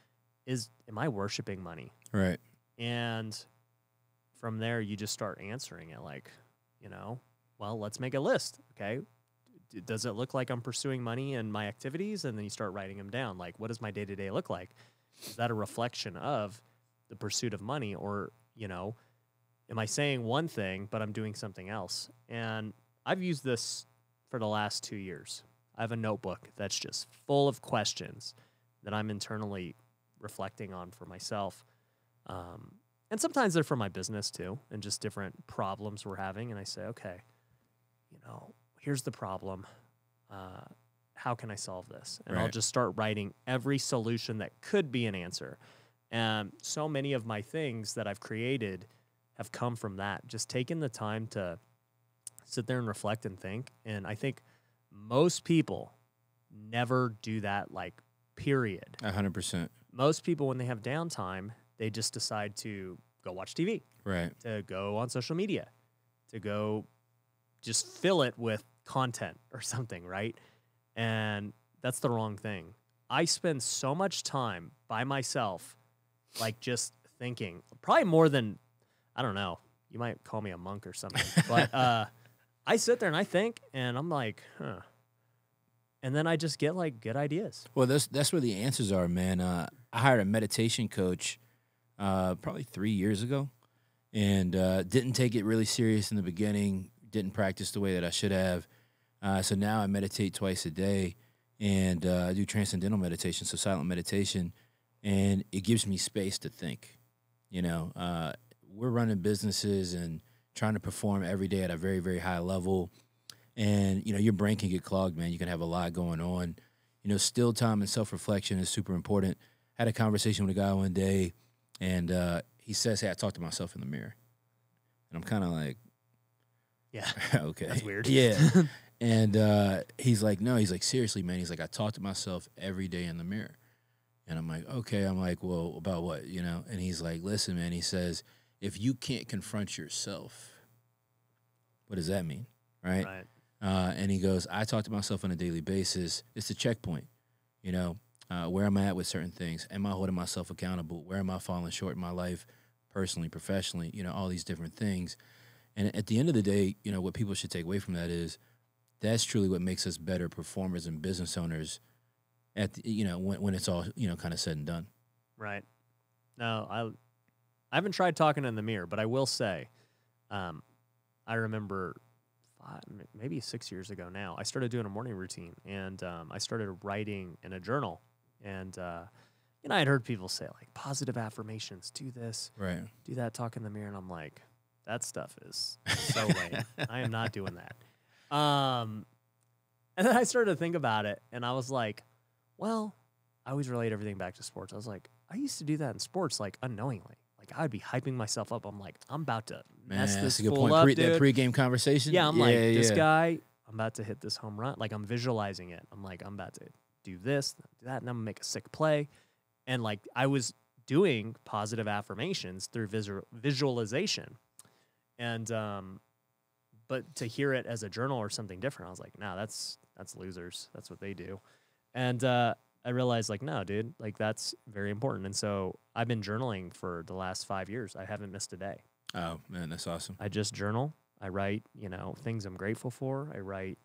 am I worshiping money? Right. And from there, you just start answering it like, you know, well, let's make a list, okay? Does it look like I'm pursuing money in my activities? And then you start writing them down. Like, what does my day-to-day look like? Is that a reflection of the pursuit of money? Or, you know, am I saying one thing, but I'm doing something else? And I've used this for the last 2 years. I have a notebook that's just full of questions that I'm internally reflecting on for myself. And sometimes they're for my business too, and just different problems we're having. And I say, okay, you know, here's the problem. How can I solve this? And I'll just start writing every solution that could be an answer. And so many of my things that I've created have come from that, just taking the time to sit there and reflect and think. And I think most people never do that, like, period. 100%. Most people, when they have downtime, they just decide to go watch TV. Right. To go on social media. To go just fill it with content or something, right? And that's the wrong thing. I spend so much time by myself, like, just thinking, probably more than, I don't know, you might call me a monk or something, but I sit there and I think, and I'm like, huh. And then I just get, like, good ideas. Well, that's where the answers are, man. I hired a meditation coach probably 3 years ago, and didn't take it really serious in the beginning, didn't practice the way that I should have. So now I meditate twice a day, and I do transcendental meditation, so silent meditation, and it gives me space to think. You know, we're running businesses and trying to perform every day at a very, very high level. And, you know, your brain can get clogged, man. You can have a lot going on. You know, still time and self-reflection is super important. Had a conversation with a guy one day, and he says, hey, I talk to myself in the mirror. And I'm kind of like, yeah, okay. That's weird. Yeah. And he's like, no, he's like, seriously, man. He's like, I talk to myself every day in the mirror. And I'm like, okay. I'm like, well, about what, you know? And he's like, listen, man. He says, if you can't confront yourself, what does that mean? Right. And he goes, I talk to myself on a daily basis. It's a checkpoint, you know, where am I at with certain things? Am I holding myself accountable? Where am I falling short in my life, personally, professionally, you know, all these different things. And at the end of the day, you know, what people should take away from that is that's truly what makes us better performers and business owners at the, you know, when it's all, you know, kind of said and done. Right. No, I haven't tried talking in the mirror, but I will say, I remember maybe 6 years ago now, I started doing a morning routine, and I started writing in a journal. And, you know, I had heard people say, like, positive affirmations, do this, right, do that, talk in the mirror. And I'm like, that stuff is so lame. I am not doing that. And then I started to think about it, and I was like, well, I always relate everything back to sports. I was like, I used to do that in sports, like, unknowingly. Like, I'd be hyping myself up. I'm like, I'm about to mess this fool up, dude. That pregame conversation? Yeah, I'm like, this guy, I'm about to hit this home run. Like, I'm visualizing it. I'm like, I'm about to do this, do that, and I'm going to make a sick play. And, like, I was doing positive affirmations through visualization. And, but to hear it as a journal or something different, I was like, nah, that's losers. That's what they do. And I realized, like, no, dude, like, that's very important. And so I've been journaling for the last 5 years. I haven't missed a day. Oh, man, that's awesome. I just journal. I write, you know, things I'm grateful for. I write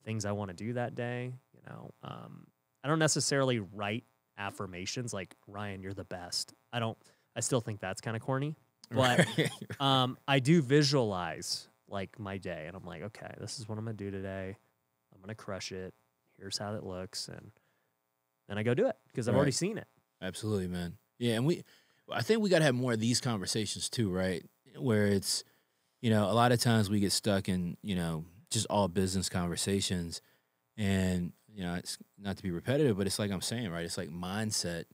things I want to do that day. You know, I don't necessarily write affirmations like, Ryan, you're the best. I still think that's kind of corny. But I do visualize, like, my day. And I'm like, okay, this is what I'm going to do today. I'm going to crush it. Here's how it looks, and then I go do it because I've Right. already seen it. Absolutely, man. Yeah, and I think we got to have more of these conversations too, right? Where it's, a lot of times we get stuck in, just all business conversations, and it's not to be repetitive, but it's like I'm saying, right? It's like mindset,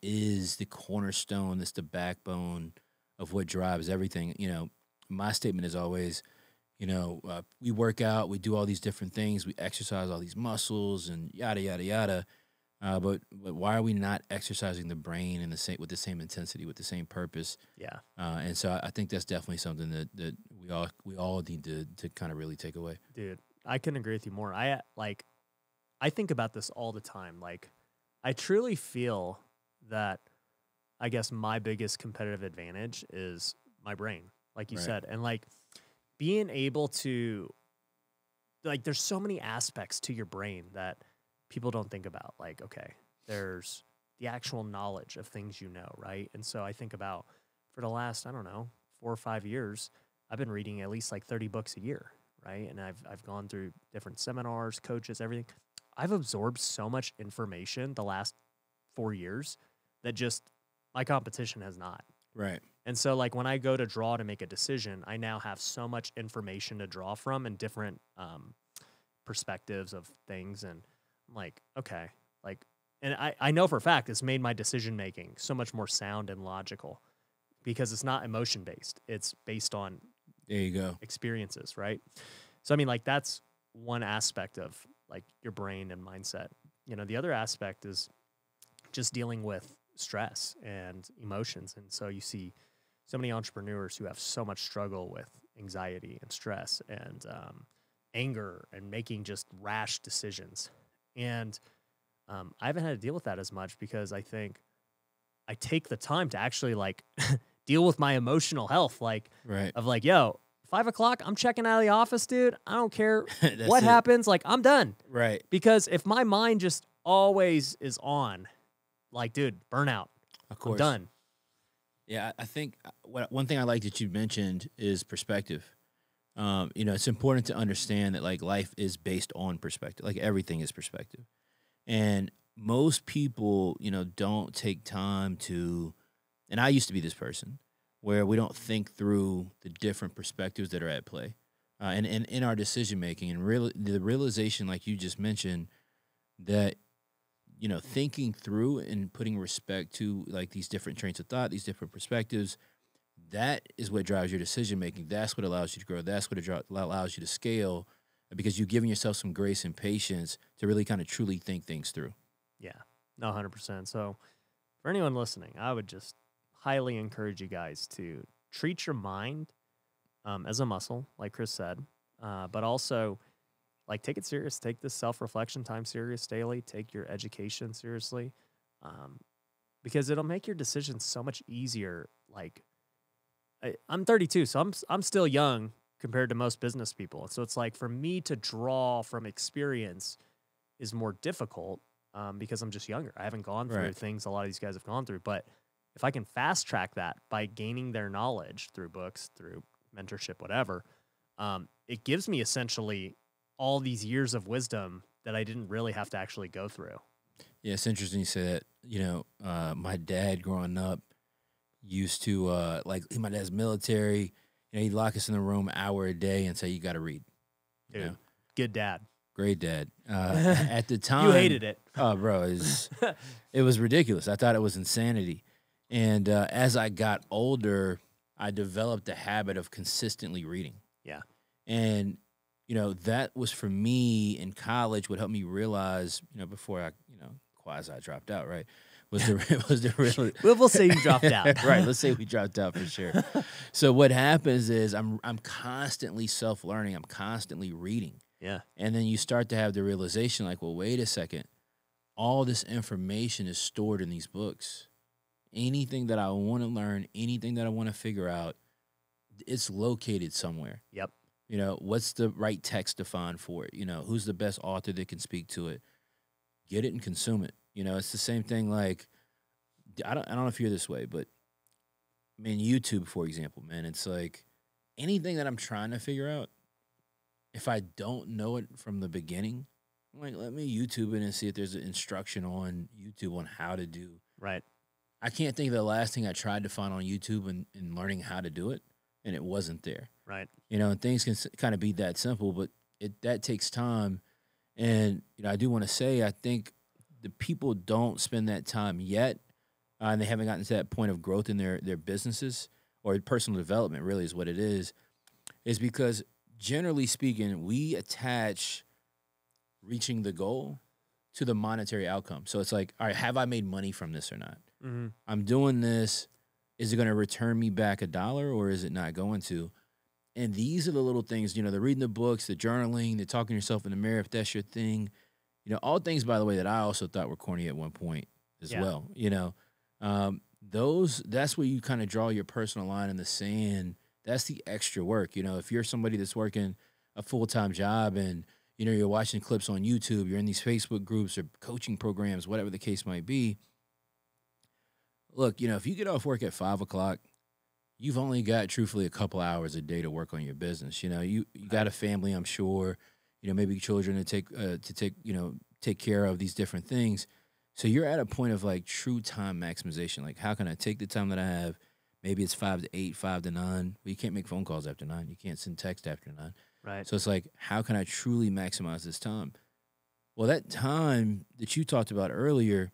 is the cornerstone, it's the backbone of what drives everything. My statement is always, we work out, we do all these different things, we exercise all these muscles, and yada yada yada. But why are we not exercising the brain with the same intensity, with the same purpose? Yeah. And so I think that's definitely something that we all need to kind of really take away. Dude, I couldn't agree with you more. I think about this all the time. Like, I truly feel that, I guess, my biggest competitive advantage is my brain, like you Right. said. And, like, being able to, like, there's so many aspects to your brain that people don't think about. Like, okay, there's the actual knowledge of things right? And so I think about, for the last, I don't know, 4 or 5 years, I've been reading at least like 30 books a year, right? And I've gone through different seminars, coaches, everything. I've absorbed so much information the last 4 years that just my competition has not. Right. And so, like, when I go to draw to make a decision, I now have so much information to draw from and different perspectives of things. And I'm like, okay, like, and I know for a fact it's made my decision making so much more sound and logical because it's not emotion based. It's based on There you go. experiences, right? So, I mean, like, that's one aspect of, like, your brain and mindset. The other aspect is just dealing with stress and emotions. And so you see so many entrepreneurs who have so much struggle with anxiety and stress and anger and making just rash decisions. And I haven't had to deal with that as much because I think I take the time to actually, like, deal with my emotional health, like, Right. of like, yo, 5 o'clock, I'm checking out of the office, dude. I don't care That's what it. happens. Like, I'm done. Right. Because if my mind just always is on, like, dude, burnout. Of I'm course. done. Yeah, I think one thing I like that you mentioned is perspective. It's important to understand that, like, life is based on perspective. Like, everything is perspective. And most people, don't take time to, and I used to be this person, where we don't think through the different perspectives that are at play. And in our decision making, and the realization, like you just mentioned, that thinking through and putting respect to, like, these different trains of thought, these different perspectives, that is what drives your decision making. That's what allows you to grow. That's what allows you to scale, because you're giving yourself some grace and patience to really kind of truly think things through. Yeah, no, 100%. So for anyone listening, I would just highly encourage you guys to treat your mind as a muscle, like Chris said, but also, like, take it serious. Take this self-reflection time serious daily. Take your education seriously, because it'll make your decisions so much easier. Like, I'm 32, so I'm still young compared to most business people. So it's like, for me to draw from experience is more difficult because I'm just younger. I haven't gone through Right. things a lot of these guys have gone through. But if I can fast track that by gaining their knowledge through books, through mentorship, whatever, it gives me essentially all these years of wisdom that I didn't really have to actually go through. Yeah, it's interesting you say that. My dad growing up used to, my dad's military. He'd lock us in the room an hour a day and say, you got to read. Dude, good dad. Great dad. At the time. You hated it. Oh, bro, it was ridiculous. I thought it was insanity. And as I got older, I developed the habit of consistently reading. Yeah. And, that was, for me in college, what helped me realize, before I, quasi dropped out, right, was the real. We'll say you dropped out. Right, let's say we dropped out for sure. So what happens is I'm constantly self-learning. I'm constantly reading. Yeah. And then you start to have the realization, like, well, wait a second. All this information is stored in these books. Anything that I want to learn, anything that I want to figure out, it's located somewhere. Yep. What's the right text to find for it? Who's the best author that can speak to it? Get it and consume it. It's the same thing. Like, I don't know if you're this way, but YouTube, for example, man, it's like anything that I'm trying to figure out, if I don't know it from the beginning, I'm like, let me YouTube it and see if there's an instruction on YouTube on how to do. Right. I can't think of the last thing I tried to find on YouTube and learning how to do it, and it wasn't there. Right. You know, and things can kind of be that simple, but that takes time. And, you know, I do want to say, I think the people don't spend that time yet, and they haven't gotten to that point of growth in their businesses or personal development, really is what it is because generally speaking, we attach reaching the goal to the monetary outcome. So it's like, all right, have I made money from this or not? Mm-hmm. I'm doing this. Is it going to return me back $1 or is it not going to? And these are the little things, you know, the reading the books, the journaling, the talking to yourself in the mirror, if that's your thing. You know, all things, by the way, that I also thought were corny at one point as well. You know, that's where you kind of draw your personal line in the sand. That's the extra work. You know, if you're somebody that's working a full-time job and, you know, you're watching clips on YouTube, you're in these Facebook groups or coaching programs, whatever the case might be. Look, you know, if you get off work at 5 o'clock, you've only got, truthfully, a couple hours a day to work on your business. You know, you got a family, I'm sure, you know, maybe children to take care of, these different things. So you're at a point of like true time maximization. Like, how can I take the time that I have? Maybe it's 5 to 8, 5 to 9. Well, you can't make phone calls after 9. You can't send text after 9. Right. So it's like, how can I truly maximize this time? Well, that time that you talked about earlier,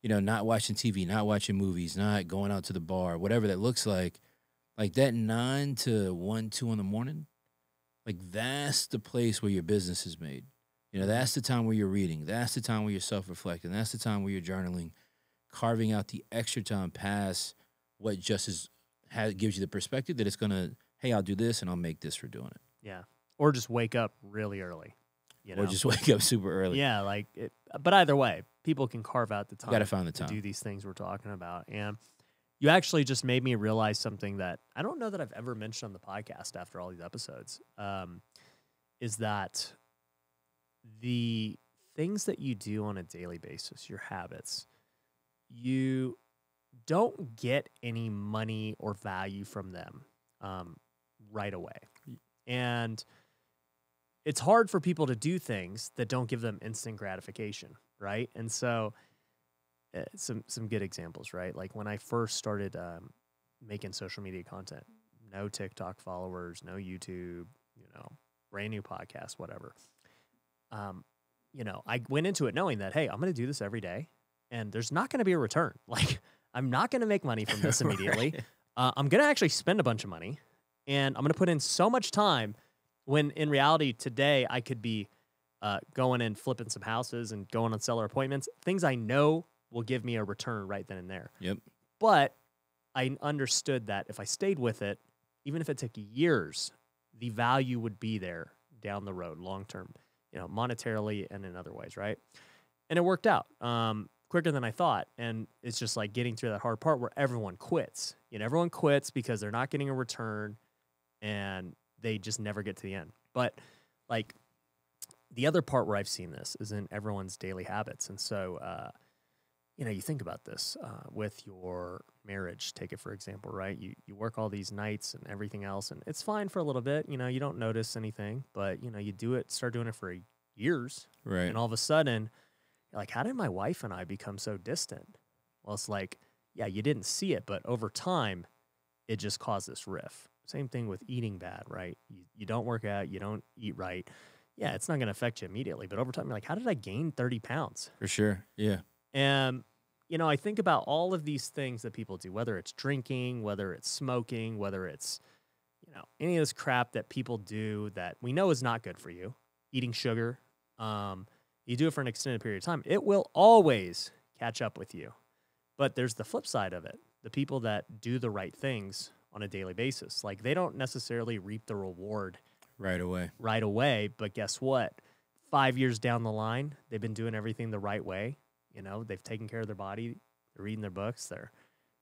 you know, not watching TV, not watching movies, not going out to the bar, whatever that looks like that 9 to 1, 2 in the morning, like that's the place where your business is made. You know, that's the time where you're reading. That's the time where you're self-reflecting. That's the time where you're journaling, carving out the extra time past what just gives you the perspective that it's going to, hey, I'll do this and I'll make this for doing it. Yeah. Or just wake up really early. You know? Or just wake up super early. Yeah, like it, but either way, people can carve out the time. Got to find the time to do these things we're talking about. And you actually just made me realize something that I don't know that I've ever mentioned on the podcast after all these episodes, is that the things that you do on a daily basis, your habits, you don't get any money or value from them right away. And it's hard for people to do things that don't give them instant gratification, right? And so some good examples, right? Like when I first started making social media content, no TikTok followers, no YouTube, you know, brand new podcast, whatever. You know, I went into it knowing that, hey, I'm going to do this every day and there's not going to be a return. Like I'm not going to make money from this immediately. I'm going to actually spend a bunch of money and I'm going to put in so much time when in reality today I could be going and flipping some houses and going on seller appointments, things I know will give me a return right then and there. Yep. But I understood that if I stayed with it, even if it took years, the value would be there down the road, long term, you know, monetarily and in other ways, right? And it worked out quicker than I thought. And it's just like getting through that hard part where everyone quits. You know, everyone quits because they're not getting a return and they just never get to the end. But like the other part where I've seen this is in everyone's daily habits. And so, you know, you think about this with your marriage, take it for example, right? You work all these nights and everything else, and it's fine for a little bit. You know, you don't notice anything, but, you know, you start doing it for years. Right. And all of a sudden, you're like, how did my wife and I become so distant? Well, it's like, yeah, you didn't see it, but over time, it just caused this rift. Same thing with eating bad, right? You don't work out, you don't eat right. Yeah, it's not going to affect you immediately, but over time, you're like, how did I gain 30 pounds? For sure, yeah. And, you know, I think about all of these things that people do, whether it's drinking, whether it's smoking, whether it's, you know, any of this crap that people do that we know is not good for you, eating sugar, you do it for an extended period of time, it will always catch up with you. But there's the flip side of it. The people that do the right things on a daily basis, like they don't necessarily reap the reward right away. But guess what? 5 years down the line, they've been doing everything the right way. You know, they've taken care of their body. They're reading their books. They're,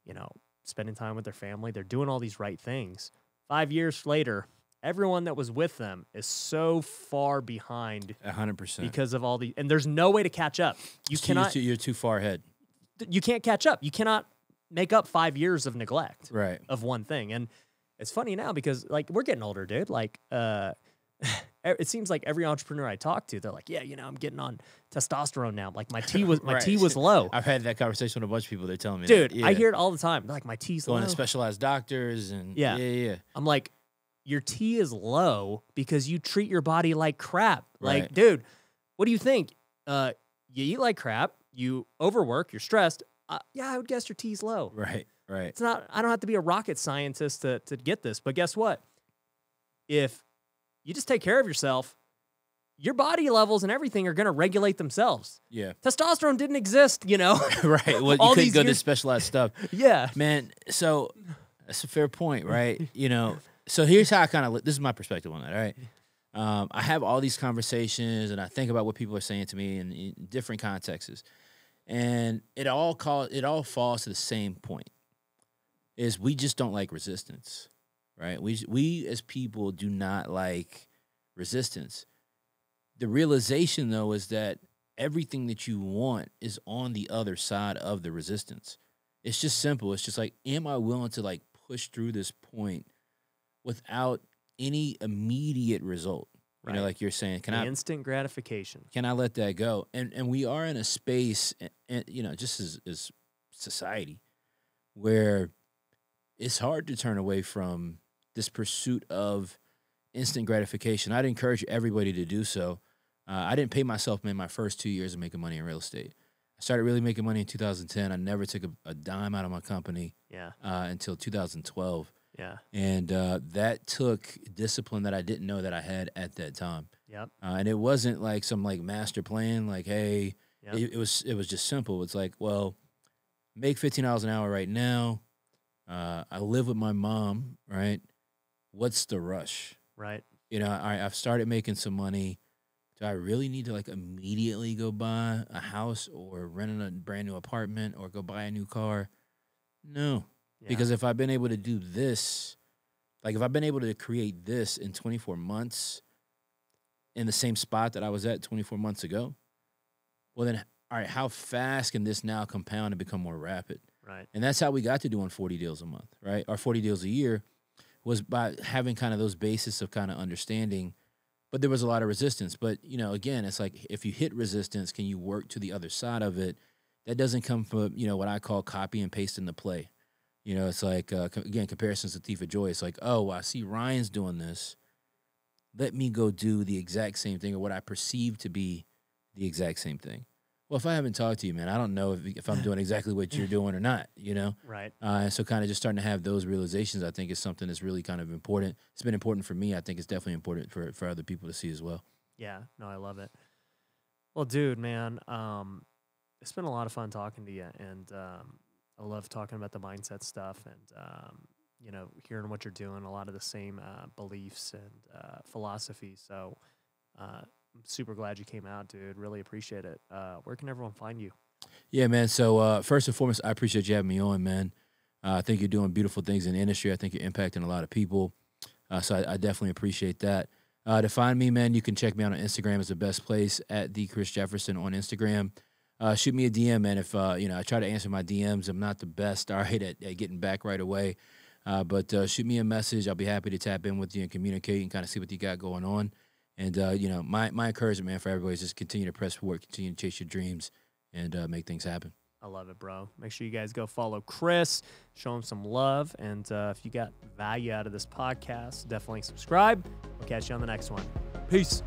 you know, spending time with their family. They're doing all these right things. 5 years later, everyone that was with them is so far behind. 100%. Because of all the, and there's no way to catch up. You're too far ahead. You can't catch up. You cannot make up 5 years of neglect. Right. Of one thing. And it's funny now because like we're getting older, dude. Like, it seems like every entrepreneur I talk to, they're like, yeah, I'm getting on testosterone now. Like my T was Right. T was low. I've had that conversation with a bunch of people. They're telling me, Dude, that. I hear it all the time. They're like, my T's Going low. to specialized doctors and Yeah. I'm like, your T is low because you treat your body like crap. Like, Right. dude, what do you think? You eat like crap. You overwork. You're stressed. Yeah, I would guess your T's low. Right. It's not. I don't have to be a rocket scientist to get this. But guess what? If you just take care of yourself, your body levels and everything are going to regulate themselves. Yeah. Testosterone didn't exist, Right. Well, All you these couldn't go to years- specialized stuff. Yeah. Man, so that's a fair point, right? So here's how I kind of, this is my perspective on that, all right? I have all these conversations and I think about what people are saying to me in different contexts. And it all falls to the same point, is we just don't like resistance, right? We as people do not like resistance. The realization, though, is that everything that you want is on the other side of the resistance. It's just simple. It's just like, am I willing to like push through this point without any immediate result? You know, Right. like you're saying, The instant gratification. can I let that go? And we are in a space, and just as society, where it's hard to turn away from this pursuit of instant gratification. I'd encourage everybody to do so. I didn't pay myself in my first 2 years of making money in real estate. I started really making money in 2010. I never took a dime out of my company Yeah. until 2012. Yeah. And that took discipline that I didn't know that I had at that time. Yep. And it wasn't like some like master plan, like, hey, Yep. it was just simple. It's like, well, make $15 an hour right now. I live with my mom, right? What's the rush? Right. I've started making some money. Do I really need to like immediately go buy a house or rent a brand new apartment or go buy a new car? No. Yeah. Because if I've been able to do this, like if I've been able to create this in 24 months in the same spot that I was at 24 months ago, well then, all right, how fast can this now compound and become more rapid? Right. And that's how we got to doing 40 deals a month, right? Or 40 deals a year was by having kind of those basis of kind of understanding. But there was a lot of resistance. But, again, it's like if you hit resistance, can you work to the other side of it? That doesn't come from, what I call copy and paste in the play. It's like, again, comparisons to Thief of Joy. It's like, oh, I see Ryan's doing this. Let me go do the exact same thing or what I perceive to be the exact same thing. Well, if I haven't talked to you, man, I don't know if I'm doing exactly what you're doing or not, Right. And so kind of just starting to have those realizations, I think, is something that's really kind of important. It's been important for me. I think it's definitely important for other people to see as well. Yeah. No, I love it. Well, dude, man, it's been a lot of fun talking to you, and I love talking about the mindset stuff and, hearing what you're doing, a lot of the same beliefs and philosophy. So I'm super glad you came out, dude. Really appreciate it. Where can everyone find you? Yeah, man. So first and foremost, I appreciate you having me on, man. I think you're doing beautiful things in the industry. I think you're impacting a lot of people. So I definitely appreciate that. To find me, man, you can check me out on Instagram. It's the best place, at the Chris Jefferson on Instagram. Shoot me a DM, man. If I try to answer my DMs, I'm not the best, all right, at getting back right away. But shoot me a message. I'll be happy to tap in with you and communicate and kind of see what you got going on. And my encouragement, man, for everybody is just continue to press forward, continue to chase your dreams, and make things happen. I love it, bro. Make sure you guys go follow Chris, show him some love, and if you got value out of this podcast, definitely subscribe. We'll catch you on the next one. Peace.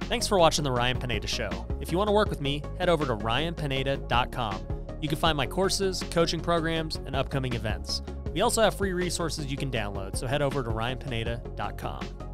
Thanks for watching The Ryan Pineda Show. If you want to work with me, head over to ryanpineda.com. You can find my courses, coaching programs, and upcoming events. We also have free resources you can download, so head over to ryanpineda.com.